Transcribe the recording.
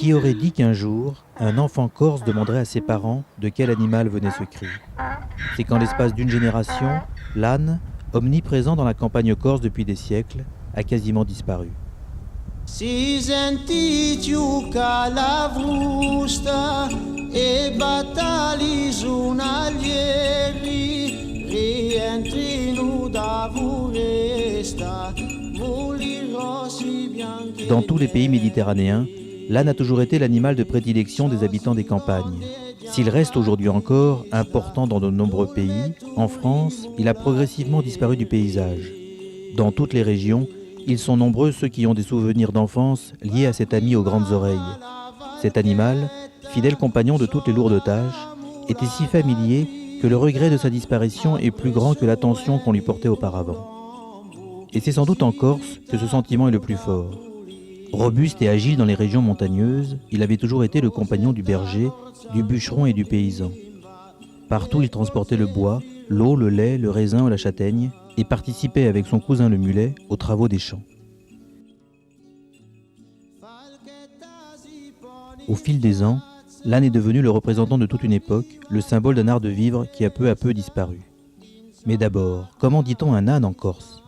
Qui aurait dit qu'un jour, un enfant corse demanderait à ses parents de quel animal venait ce cri? C'est qu'en l'espace d'une génération, l'âne, omniprésent dans la campagne corse depuis des siècles, a quasiment disparu. Si sentitiu ca la frusta e battali giornalieri rientrino da foresta voli rossi bianchi. Dans tous les pays méditerranéens, l'âne a toujours été l'animal de prédilection des habitants des campagnes. S'il reste aujourd'hui encore important dans de nombreux pays, en France, il a progressivement disparu du paysage. Dans toutes les régions, ils sont nombreux ceux qui ont des souvenirs d'enfance liés à cet ami aux grandes oreilles. Cet animal, fidèle compagnon de toutes les lourdes tâches, était si familier que le regret de sa disparition est plus grand que l'attention qu'on lui portait auparavant. Et c'est sans doute en Corse que ce sentiment est le plus fort. Robuste et agile dans les régions montagneuses, il avait toujours été le compagnon du berger, du bûcheron et du paysan. Partout il transportait le bois, l'eau, le lait, le raisin ou la châtaigne, et participait avec son cousin le mulet aux travaux des champs. Au fil des ans, l'âne est devenu le représentant de toute une époque, le symbole d'un art de vivre qui a peu à peu disparu. Mais d'abord, comment dit-on un âne en Corse ?